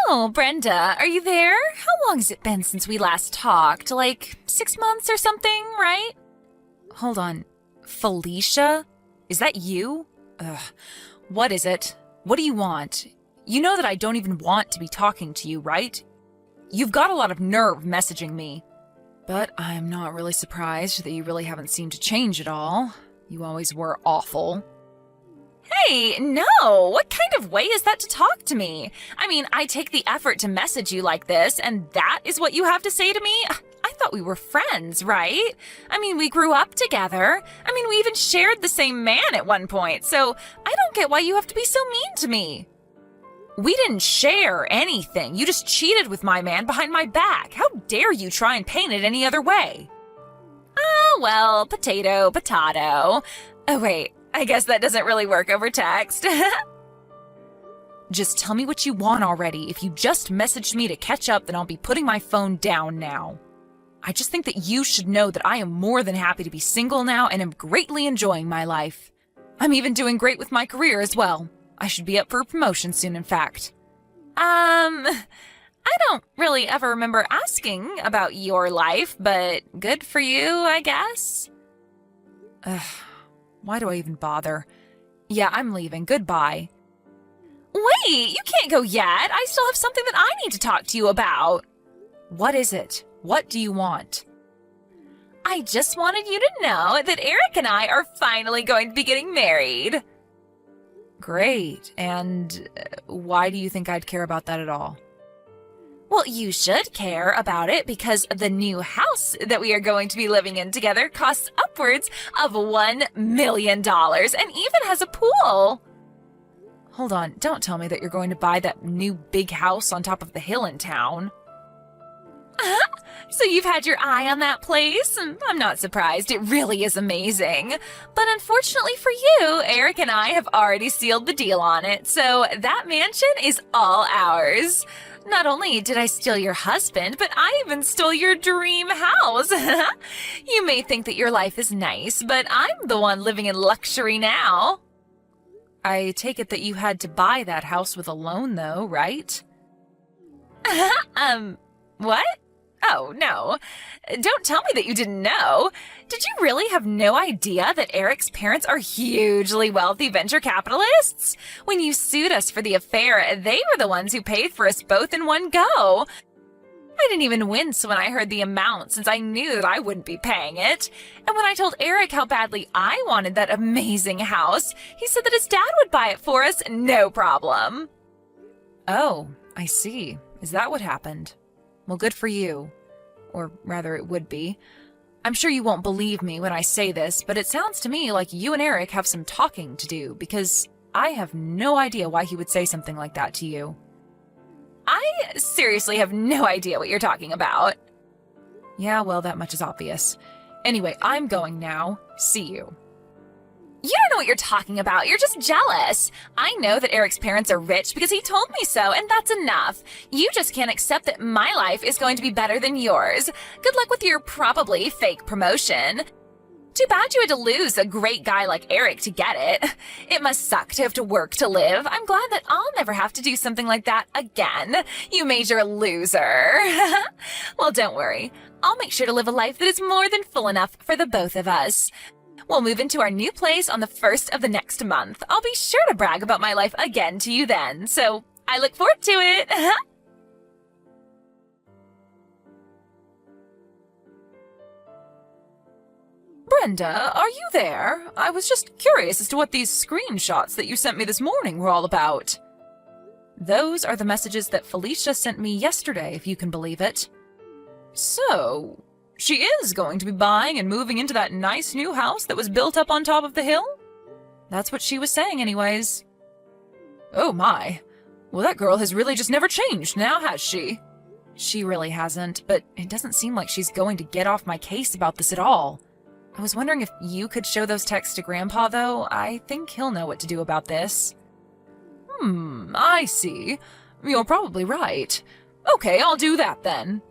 Oh, Brenda, are you there? How long has it been since we last talked? Like 6 months or something, right? Hold on. Felicia? Is that you? Ugh. What is it? What do you want? You know that I don't even want to be talking to you, right? You've got a lot of nerve messaging me. But I'm not really surprised that you really haven't seemed to change at all. You always were awful. Hey, no! What kind of way is that to talk to me? I mean, I take the effort to message you like this, and that is what you have to say to me? I thought we were friends, right? I mean, we grew up together. I mean, we even shared the same man at one point, so I don't get why you have to be so mean to me. We didn't share anything. You just cheated with my man behind my back. How dare you try and paint it any other way? Oh, well, potato, potato. Oh, wait. I guess that doesn't really work over text. Just tell me what you want already. If you just messaged me to catch up, then I'll be putting my phone down now. I just think that you should know that I am more than happy to be single now and am greatly enjoying my life. I'm even doing great with my career as well. I should be up for a promotion soon, in fact. I don't really ever remember asking about your life, but good for you, I guess. Ugh. Why do I even bother? Yeah, I'm leaving. Goodbye. Wait, you can't go yet. I still have something that I need to talk to you about. What is it? What do you want? I just wanted you to know that Eric and I are finally going to be getting married. Great. And why do you think I'd care about that at all? Well, you should care about it because the new house that we are going to be living in together costs upwards of $1 million and even has a pool. Hold on, don't tell me that you're going to buy that new big house on top of the hill in town. So you've had your eye on that place? I'm not surprised, it really is amazing. But unfortunately for you, Eric and I have already sealed the deal on it, so that mansion is all ours. Not only did I steal your husband, but I even stole your dream house. You may think that your life is nice, but I'm the one living in luxury now. I take it that you had to buy that house with a loan, though, right? What? Oh, no. Don't tell me that you didn't know. Did you really have no idea that Eric's parents are hugely wealthy venture capitalists? When you sued us for the affair, they were the ones who paid for us both in one go. I didn't even wince when I heard the amount since I knew that I wouldn't be paying it. And when I told Eric how badly I wanted that amazing house, he said that his dad would buy it for us, no problem. Oh, I see. Is that what happened? Well, good for you. Or rather, it would be. I'm sure you won't believe me when I say this, but it sounds to me like you and Eric have some talking to do, because I have no idea why he would say something like that to you. I seriously have no idea what you're talking about. Yeah, well, that much is obvious. Anyway, I'm going now. See you. You don't know what you're talking about. You're just jealous. I know that Eric's parents are rich because he told me so, and that's enough. You just can't accept that my life is going to be better than yours. Good luck with your probably fake promotion. Too bad you had to lose a great guy like Eric to get it. It must suck to have to work to live. I'm glad that I'll never have to do something like that again. You major loser. Well, don't worry. I'll make sure to live a life that is more than full enough for the both of us. We'll move into our new place on the 1st of the next month. I'll be sure to brag about my life again to you then, so I look forward to it. Brenda, are you there? I was just curious as to what these screenshots that you sent me this morning were all about. Those are the messages that Felicia sent me yesterday, if you can believe it. So, she is going to be buying and moving into that nice new house that was built up on top of the hill? That's what she was saying anyways. Oh my. Well, that girl has really just never changed now, has she? She really hasn't, but it doesn't seem like she's going to get off my case about this at all. I was wondering if you could show those texts to Grandpa, though. I think he'll know what to do about this. I see. You're probably right. Okay, I'll do that then.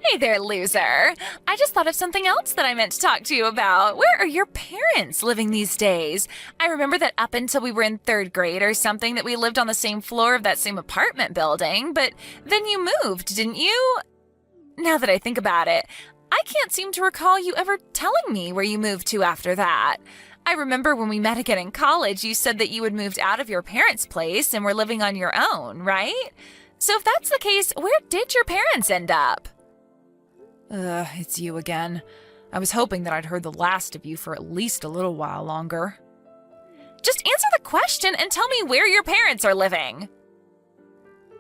Hey there, loser. I just thought of something else that I meant to talk to you about. Where are your parents living these days? I remember that up until we were in 3rd grade or something that we lived on the same floor of that same apartment building, but then you moved, didn't you? Now that I think about it, I can't seem to recall you ever telling me where you moved to after that. I remember when we met again in college, you said that you had moved out of your parents' place and were living on your own, right? So if that's the case, where did your parents end up? It's you again. I was hoping that I'd heard the last of you for at least a little while longer. Just answer the question and tell me where your parents are living.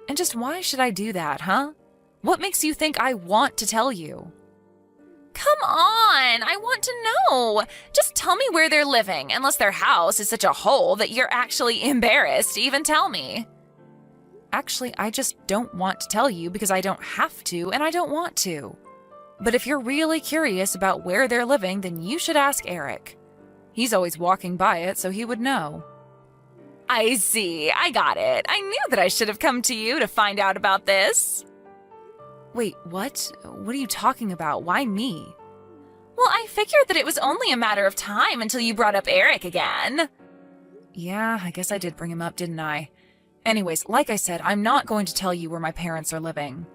And just why should I do that, huh? What makes you think I want to tell you? Come on, I want to know. Just tell me where they're living, unless their house is such a hole that you're actually embarrassed to even tell me. Actually, I just don't want to tell you because I don't have to and I don't want to. But if you're really curious about where they're living, then you should ask Eric. He's always walking by it, so he would know. I see. I got it. I knew that I should have come to you to find out about this. Wait, what? What are you talking about? Why me? Well, I figured that it was only a matter of time until you brought up Eric again. Yeah, I guess I did bring him up, didn't I? Anyways, like I said, I'm not going to tell you where my parents are living.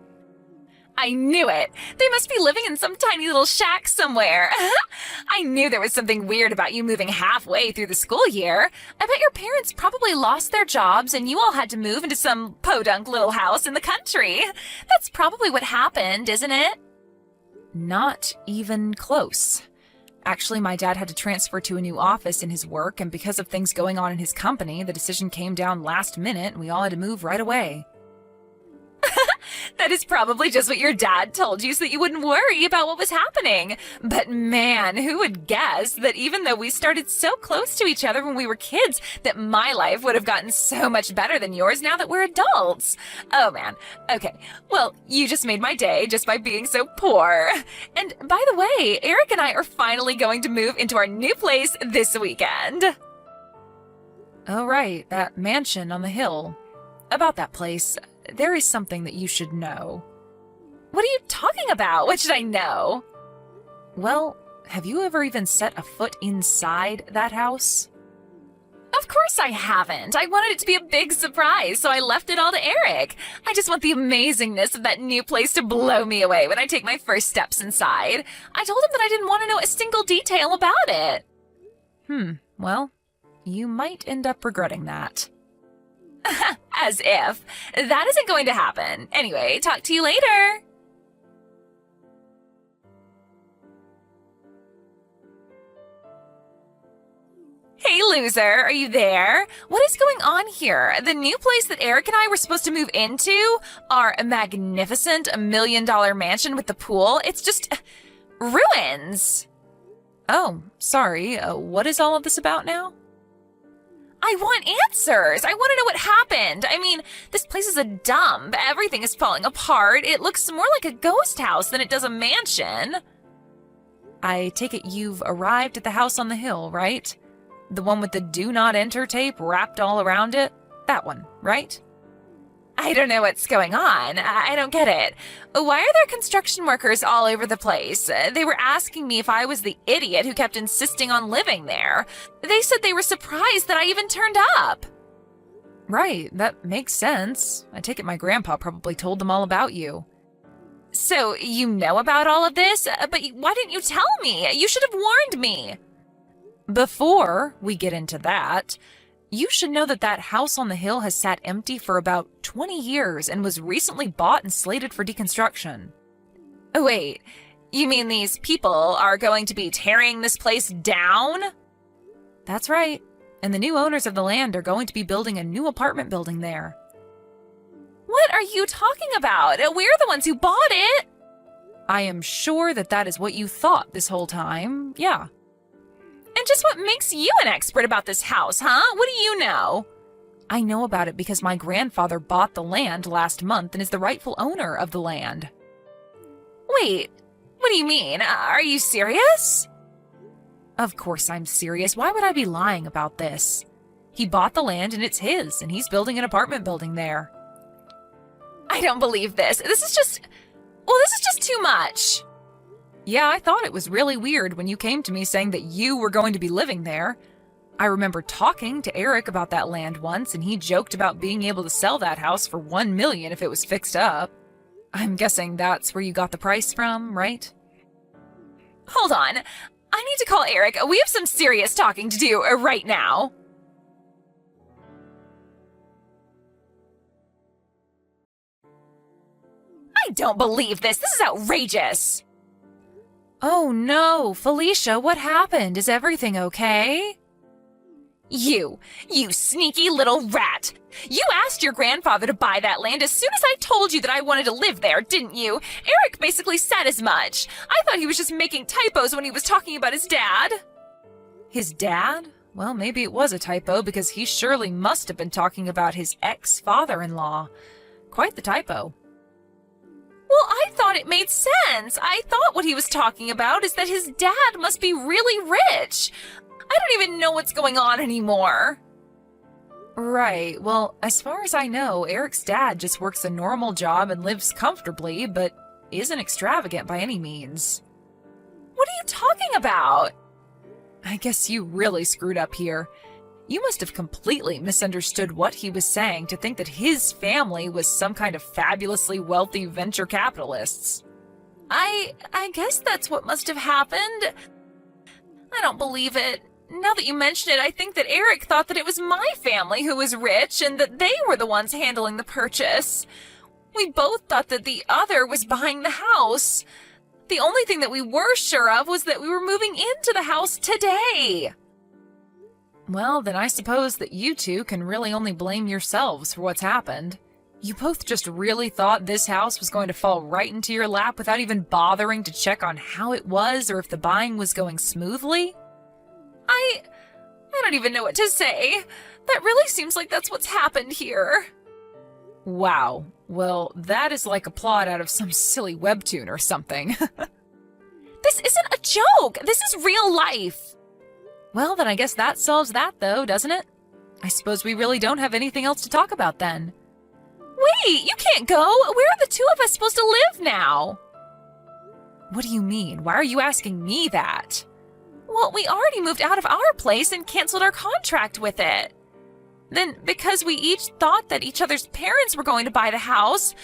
I knew it. They must be living in some tiny little shack somewhere. I knew there was something weird about you moving halfway through the school year. I bet your parents probably lost their jobs and you all had to move into some podunk little house in the country. That's probably what happened, isn't it? Not even close. Actually, my dad had to transfer to a new office in his work, and because of things going on in his company, the decision came down last minute and we all had to move right away. That is probably just what your dad told you so that you wouldn't worry about what was happening. But man, who would guess that even though we started so close to each other when we were kids, that my life would have gotten so much better than yours now that we're adults? Oh man. Okay. Well, you just made my day just by being so poor. And by the way, Eric and I are finally going to move into our new place this weekend. Oh right, that mansion on the hill. About that place, there is something that you should know. What are you talking about? What should I know? Well, have you ever even set a foot inside that house? Of course I haven't. I wanted it to be a big surprise, so I left it all to Eric. I just want the amazingness of that new place to blow me away when I take my first steps inside. I told him that I didn't want to know a single detail about it. Well, you might end up regretting that. As if. That isn't going to happen. Anyway, talk to you later. Hey, loser, are you there? What is going on here? The new place that Eric and I were supposed to move into, our magnificent $1 million mansion with the pool, it's just ruins. Oh, sorry. What is all of this about now? I want answers. I want to know what happened. I mean, this place is a dump. Everything is falling apart. It looks more like a ghost house than it does a mansion. I take it you've arrived at the house on the hill, right? The one with the do not enter tape wrapped all around it? That one, right? I don't know what's going on. I don't get it. Why are there construction workers all over the place? They were asking me if I was the idiot who kept insisting on living there. They said they were surprised that I even turned up. Right, that makes sense. I take it my grandpa probably told them all about you. So you know about all of this? But why didn't you tell me? You should have warned me. Before we get into that, you should know that that house on the hill has sat empty for about 20 years and was recently bought and slated for deconstruction. Oh, wait, you mean these people are going to be tearing this place down? That's right. And the new owners of the land are going to be building a new apartment building there. What are you talking about? We're the ones who bought it. I am sure that that is what you thought this whole time. Yeah. And just what makes you an expert about this house, huh? What do you know? I know about it because my grandfather bought the land last month and is the rightful owner of the land. Wait, what do you mean? Are you serious? Of course I'm serious. Why would I be lying about this? He bought the land and it's his, and he's building an apartment building there. I don't believe this. This is just... Well, this is just too much. Yeah, I thought it was really weird when you came to me saying that you were going to be living there. I remember talking to Eric about that land once, and he joked about being able to sell that house for $1 million if it was fixed up. I'm guessing that's where you got the price from, right? Hold on. I need to call Eric. We have some serious talking to do right now. I don't believe this. This is outrageous. Oh no, Felicia, what happened? Is everything okay? You sneaky little rat. You asked your grandfather to buy that land as soon as I told you that I wanted to live there, didn't you? Eric basically said as much. I thought he was just making typos when he was talking about his dad. His dad? Well, maybe it was a typo because he surely must have been talking about his ex-father-in-law. Quite the typo. Well, I thought it made sense. I thought what he was talking about is that his dad must be really rich. I don't even know what's going on anymore. Right. Well, as far as I know, Eric's dad just works a normal job and lives comfortably, but isn't extravagant by any means. What are you talking about? I guess you really screwed up here. You must have completely misunderstood what he was saying to think that his family was some kind of fabulously wealthy venture capitalists. I guess that's what must have happened. I don't believe it. Now that you mention it, I think that Eric thought that it was my family who was rich and that they were the ones handling the purchase. We both thought that the other was buying the house. The only thing that we were sure of was that we were moving into the house today. Well, then I suppose that you two can really only blame yourselves for what's happened. You both just really thought this house was going to fall right into your lap without even bothering to check on how it was or if the buying was going smoothly? I don't even know what to say. That really seems like that's what's happened here. Wow. Well, that is like a plot out of some silly webtoon or something. This isn't a joke. This is real life. Well, then I guess that solves that, though, doesn't it? I suppose we really don't have anything else to talk about then. Wait, you can't go. Where are the two of us supposed to live now? What do you mean? Why are you asking me that? Well, we already moved out of our place and canceled our contract with it. Then, because we each thought that each other's parents were going to buy the house,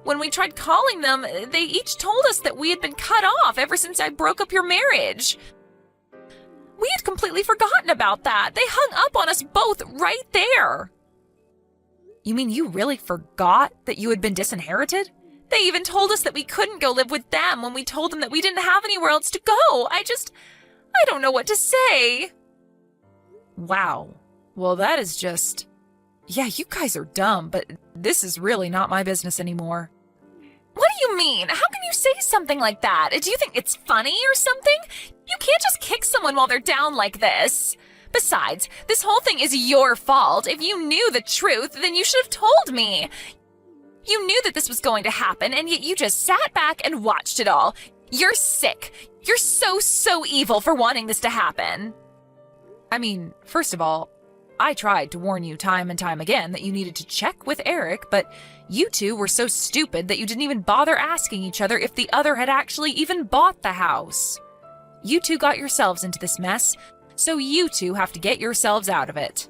when we tried calling them, they each told us that we had been cut off ever since I broke up your marriage. We had completely forgotten about that. They hung up on us both right there. You mean you really forgot that you had been disinherited? They even told us that we couldn't go live with them when we told them that we didn't have anywhere else to go. I don't know what to say. Wow. Well, that is just... Yeah, you guys are dumb, but this is really not my business anymore. What do you mean? How can you say something like that? Do you think it's funny or something? You can't just kick someone while they're down like this. Besides, this whole thing is your fault. If you knew the truth, then you should have told me. You knew that this was going to happen, and yet you just sat back and watched it all. You're sick. You're so evil for wanting this to happen. I mean, first of all, I tried to warn you time and time again that you needed to check with Eric, but you two were so stupid that you didn't even bother asking each other if the other had actually even bought the house. You two got yourselves into this mess, so you two have to get yourselves out of it.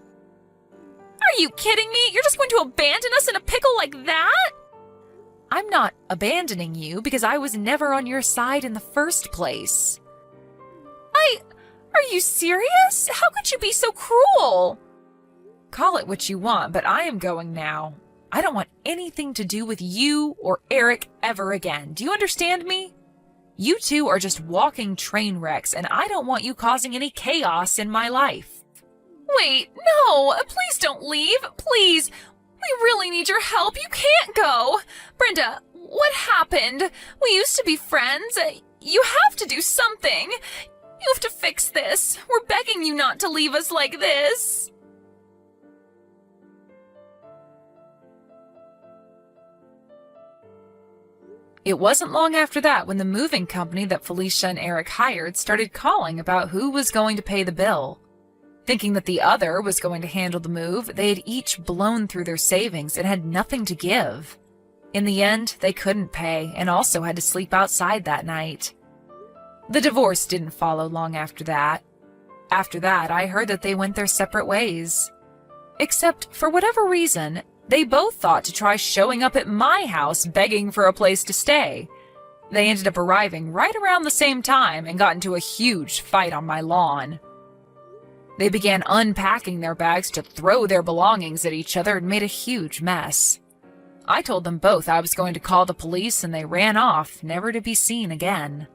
Are you kidding me? You're just going to abandon us in a pickle like that? I'm not abandoning you because I was never on your side in the first place. Are you serious? How could you be so cruel? Call it what you want, but I am going now. I don't want anything to do with you or Eric ever again. Do you understand me? You two are just walking train wrecks, and I don't want you causing any chaos in my life. Wait, no, please don't leave, please. We really need your help. You can't go. Brenda, what happened? We used to be friends. You have to do something. You have to fix this. We're begging you not to leave us like this. It wasn't long after that when the moving company that Felicia and Eric hired started calling about who was going to pay the bill. Thinking that the other was going to handle the move, they had each blown through their savings and had nothing to give. In the end, they couldn't pay and also had to sleep outside that night. The divorce didn't follow long after that. After that, I heard that they went their separate ways. Except, for whatever reason, they both thought to try showing up at my house begging for a place to stay. They ended up arriving right around the same time and got into a huge fight on my lawn. They began unpacking their bags to throw their belongings at each other and made a huge mess. I told them both I was going to call the police and they ran off, never to be seen again.